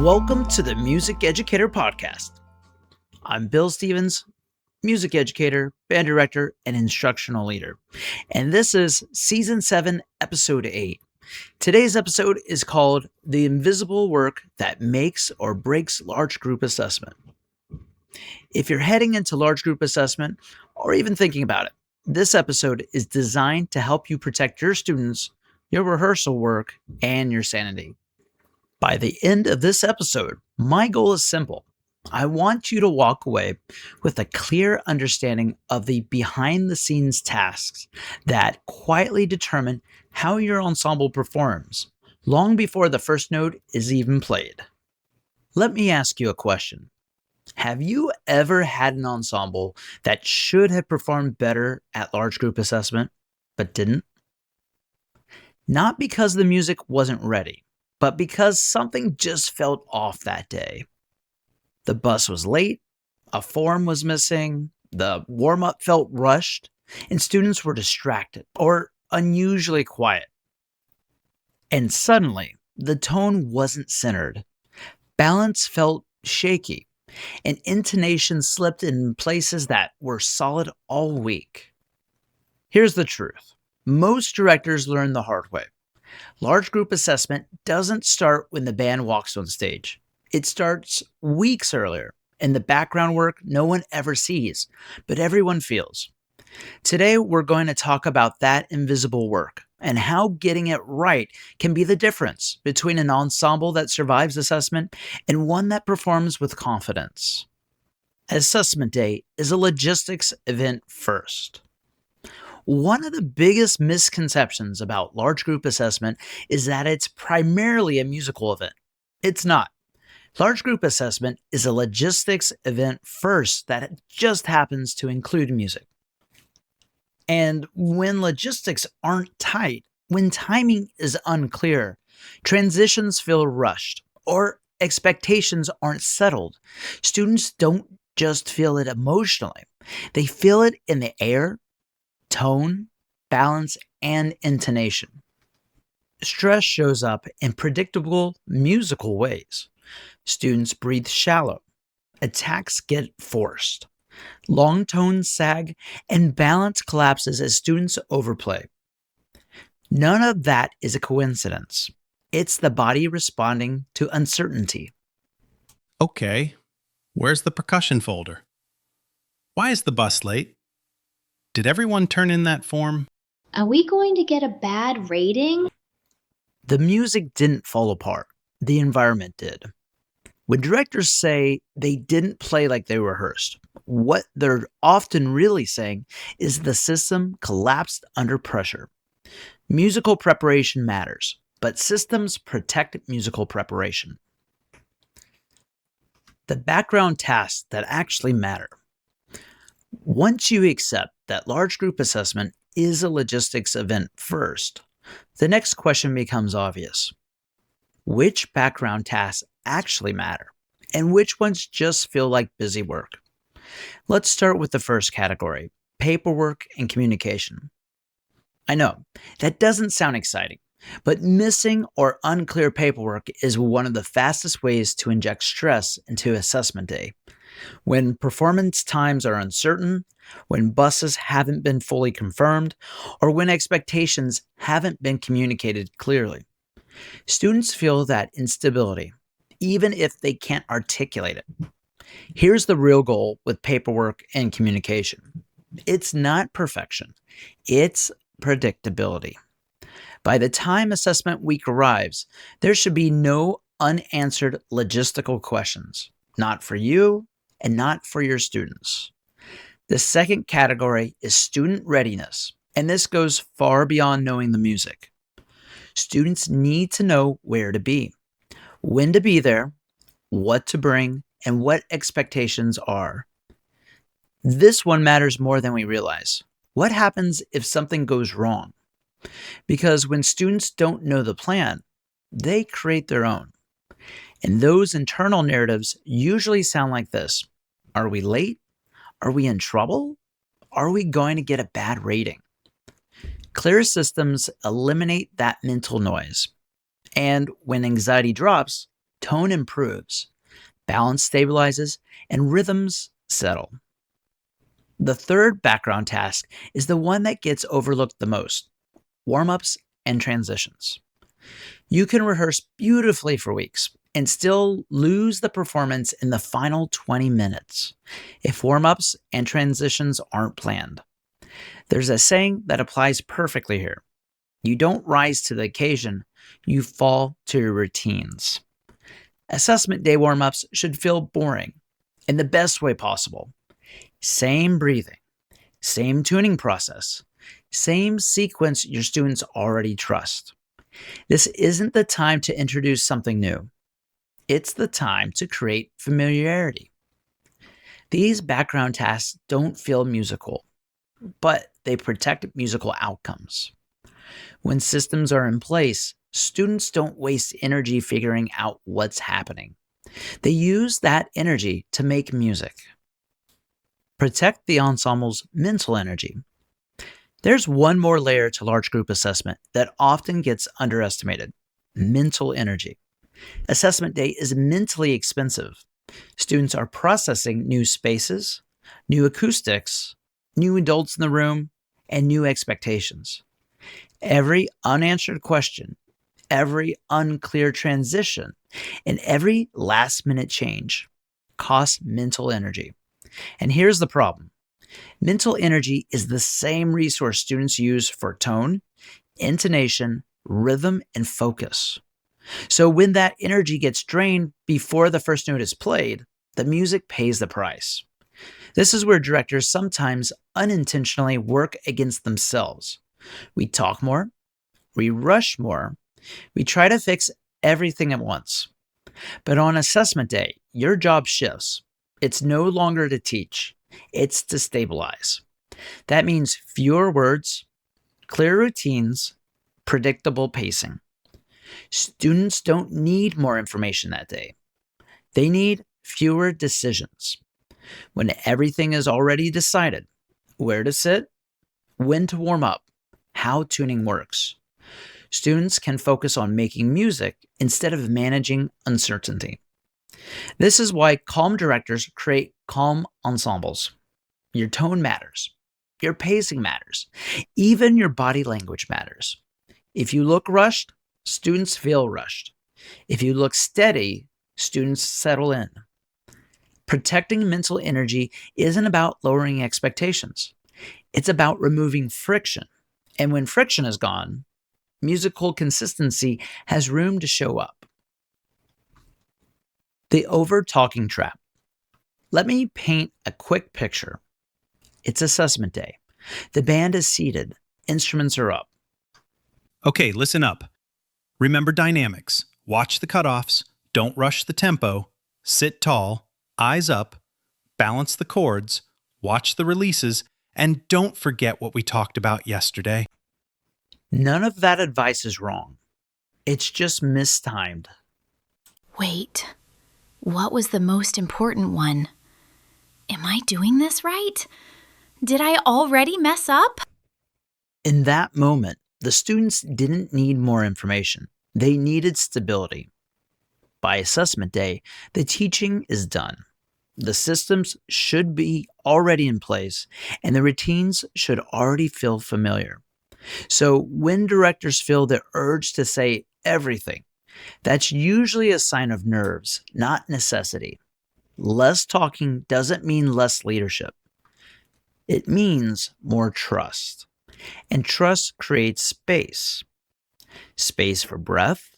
Welcome to the Music Educator Podcast. I'm Bill Stevens, music educator, band director, and instructional leader. And this is Season 7, Episode 8. Today's episode is called The Invisible Work That Makes or Breaks Large Group Assessment. If you're heading into large group assessment, or even thinking about it, this episode is designed to help you protect your students, your rehearsal work, and your sanity. By the end of this episode, my goal is simple. I want you to walk away with a clear understanding of the behind-the-scenes tasks that quietly determine how your ensemble performs, long before the first note is even played. Let me ask you a question. Have you ever had an ensemble that should have performed better at large group assessment, but didn't? Not because the music wasn't ready, but because something just felt off that day. The bus was late, a form was missing, the warm-up felt rushed, and students were distracted or unusually quiet. And suddenly, the tone wasn't centered. Balance felt shaky, and intonation slipped in places that were solid all week. Here's the truth. Most directors learn the hard way. Large group assessment doesn't start when the band walks on stage. It starts weeks earlier in the background work no one ever sees, but everyone feels. Today, we're going to talk about that invisible work and how getting it right can be the difference between an ensemble that survives assessment and one that performs with confidence. Assessment Day is a logistics event first. One of the biggest misconceptions about large group assessment is that it's primarily a musical event. It's not. Large group assessment is a logistics event first that just happens to include music. And when logistics aren't tight, when timing is unclear, transitions feel rushed, or expectations aren't settled, students don't just feel it emotionally. They feel it in the air, tone, balance, and intonation. Stress shows up in predictable musical ways. Students breathe shallow. Attacks get forced. Long tones sag, and balance collapses as students overplay. None of that is a coincidence. It's the body responding to uncertainty. Okay, where's the percussion folder? Why is the bus late? Did everyone turn in that form? Are we going to get a bad rating? The music didn't fall apart. The environment did. When directors say they didn't play like they rehearsed, what they're often really saying is the system collapsed under pressure. Musical preparation matters, but systems protect musical preparation. The background tasks that actually matter. Once you accept that large group assessment is a logistics event first, the next question becomes obvious. Which background tasks actually matter, and which ones just feel like busy work? Let's start with the first category, paperwork and communication. I know, that doesn't sound exciting, but missing or unclear paperwork is one of the fastest ways to inject stress into assessment day. When performance times are uncertain, when buses haven't been fully confirmed, or when expectations haven't been communicated clearly. Students feel that instability, even if they can't articulate it. Here's the real goal with paperwork and communication. It's not perfection, it's predictability. By the time assessment week arrives, there should be no unanswered logistical questions, not for you and not for your students. The second category is student readiness, and this goes far beyond knowing the music. Students need to know where to be, when to be there, what to bring, and what expectations are. This one matters more than we realize. What happens if something goes wrong? Because when students don't know the plan, they create their own. And those internal narratives usually sound like this. Are we late? Are we in trouble? Are we going to get a bad rating? Clear systems eliminate that mental noise. And when anxiety drops, tone improves, balance stabilizes, and rhythms settle. The third background task is the one that gets overlooked the most: warm-ups and transitions. You can rehearse beautifully for weeks and still lose the performance in the final 20 minutes if warm-ups and transitions aren't planned. There's a saying that applies perfectly here. You don't rise to the occasion, you fall to your routines. Assessment day warm-ups should feel boring in the best way possible. Same breathing, same tuning process, same sequence your students already trust. This isn't the time to introduce something new. It's the time to create familiarity. These background tasks don't feel musical, but they protect musical outcomes. When systems are in place, students don't waste energy figuring out what's happening. They use that energy to make music. Protect the ensemble's mental energy. There's one more layer to large group assessment that often gets underestimated: mental energy. Assessment day is mentally expensive. Students are processing new spaces, new acoustics, new adults in the room, and new expectations. Every unanswered question, every unclear transition, and every last-minute change costs mental energy. And here's the problem. Mental energy is the same resource students use for tone, intonation, rhythm, and focus. So when that energy gets drained before the first note is played, the music pays the price. This is where directors sometimes unintentionally work against themselves. We talk more, we rush more, we try to fix everything at once. But on assessment day, your job shifts. It's no longer to teach, it's to stabilize. That means fewer words, clear routines, predictable pacing. Students don't need more information that day. They need fewer decisions. When everything is already decided, where to sit, when to warm up, how tuning works, students can focus on making music instead of managing uncertainty. This is why calm directors create calm ensembles. Your tone matters. Your pacing matters. Even your body language matters. If you look rushed, students feel rushed. If you look steady, students settle in. Protecting mental energy isn't about lowering expectations. It's about removing friction. And when friction is gone, musical consistency has room to show up. The over-talking trap. Let me paint a quick picture. It's assessment day. The band is seated. Instruments are up. Okay, listen up. Remember dynamics. Watch the cutoffs. Don't rush the tempo. Sit tall. Eyes up. Balance the chords. Watch the releases. And don't forget what we talked about yesterday. None of that advice is wrong. It's just mistimed. Wait, what was the most important one? Am I doing this right? Did I already mess up? In that moment, the students didn't need more information. They needed stability. By assessment day, the teaching is done. The systems should be already in place, and the routines should already feel familiar. So when directors feel the urge to say everything, that's usually a sign of nerves, not necessity. Less talking doesn't mean less leadership. It means more trust. And trust creates space. Space for breath,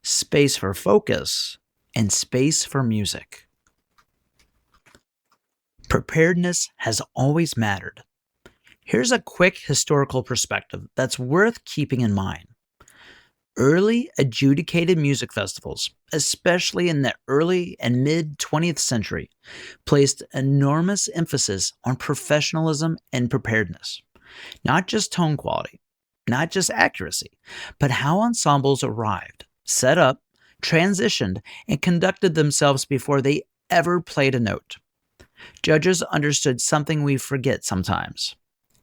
space for focus, and space for music. Preparedness has always mattered. Here's a quick historical perspective that's worth keeping in mind. Early adjudicated music festivals, especially in the early and mid 20th century, placed enormous emphasis on professionalism and preparedness. Not just tone quality, not just accuracy, but how ensembles arrived, set up, transitioned, and conducted themselves before they ever played a note. Judges understood something we forget sometimes.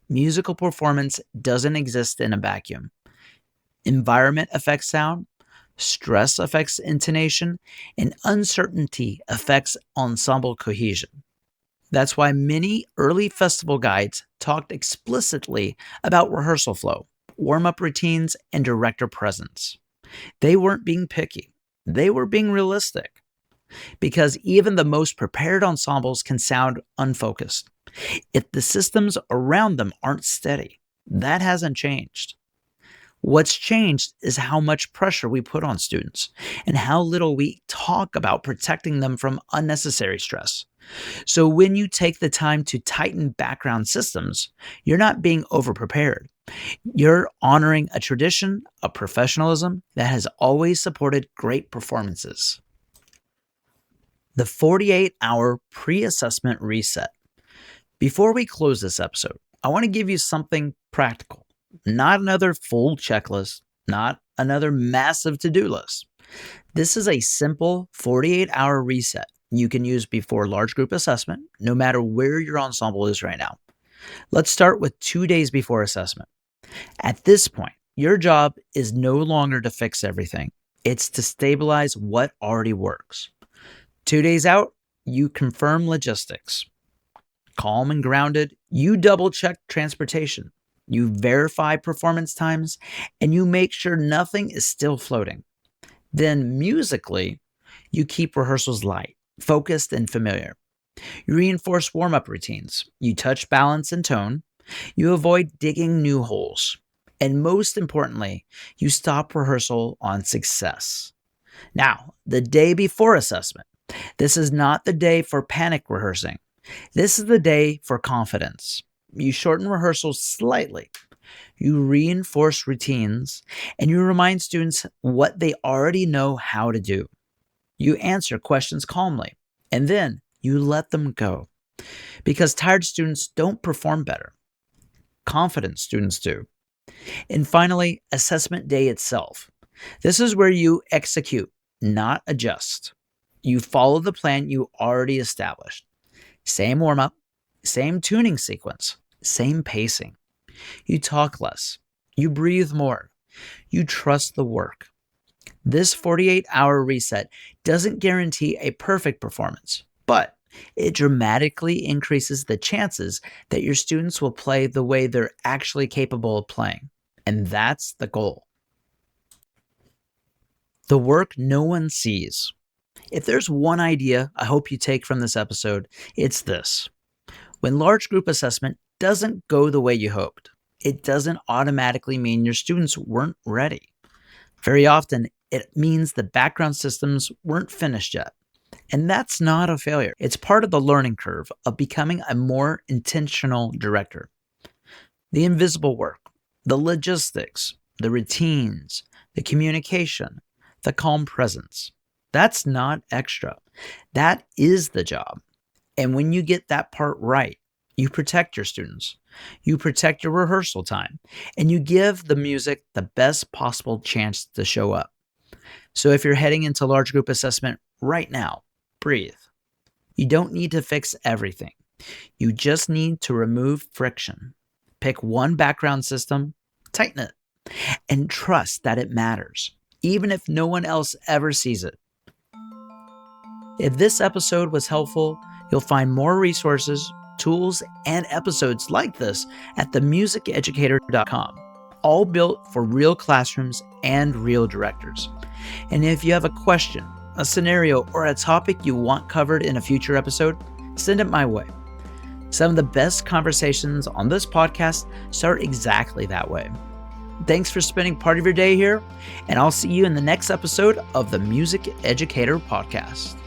Musical performance doesn't exist in a vacuum. Environment affects sound, Stress affects intonation, and uncertainty affects ensemble cohesion. That's why many early festival guides talked explicitly about rehearsal flow, warm-up routines, and director presence. They weren't being picky. They were being realistic. Because even the most prepared ensembles can sound unfocused if the systems around them aren't steady. That hasn't changed. What's changed is how much pressure we put on students and how little we talk about protecting them from unnecessary stress. So when you take the time to tighten background systems, you're not being overprepared. You're honoring a tradition of professionalism that has always supported great performances. The 48-hour pre-assessment reset. Before we close this episode, I want to give you something practical. Not another full checklist, not another massive to-do list. This is a simple 48-hour reset you can use before large group assessment, no matter where your ensemble is right now. Let's start with 2 days before assessment. At this point, your job is no longer to fix everything. It's to stabilize what already works. 2 days out, you confirm logistics. Calm and grounded, you double-check transportation. You verify performance times, and you make sure nothing is still floating. Then musically, you keep rehearsals light, focused, and familiar. You reinforce warm-up routines. You touch balance and tone. You avoid digging new holes. And most importantly, you stop rehearsal on success. Now, the day before assessment. This is not the day for panic rehearsing. This is the day for confidence. You shorten rehearsals slightly. You reinforce routines, and you remind students what they already know how to do. You answer questions calmly, and then you let them go. Because tired students don't perform better. Confident students do. And finally, assessment day itself. This is where you execute, not adjust. You follow the plan you already established. Same warm-up, same tuning sequence, same pacing. You talk less. You breathe more. You trust the work. This 48-hour reset doesn't guarantee a perfect performance, but it dramatically increases the chances that your students will play the way they're actually capable of playing. And that's the goal. The work no one sees. If there's one idea I hope you take from this episode, it's this. When large group assessment doesn't go the way you hoped, it doesn't automatically mean your students weren't ready. Very often, it means the background systems weren't finished yet. And that's not a failure. It's part of the learning curve of becoming a more intentional director. The invisible work, the logistics, the routines, the communication, the calm presence. That's not extra. That is the job. And when you get that part right, you protect your students. You protect your rehearsal time. And you give the music the best possible chance to show up. So if you're heading into large group assessment right now, breathe. You don't need to fix everything. You just need to remove friction. Pick one background system, tighten it, and trust that it matters, even if no one else ever sees it. If this episode was helpful, you'll find more resources, tools, and episodes like this at themusiceducator.com, all built for real classrooms and real directors. And if you have a question, a scenario, or a topic you want covered in a future episode, send it my way. Some of the best conversations on this podcast start exactly that way. Thanks for spending part of your day here, and I'll see you in the next episode of the Music Educator Podcast.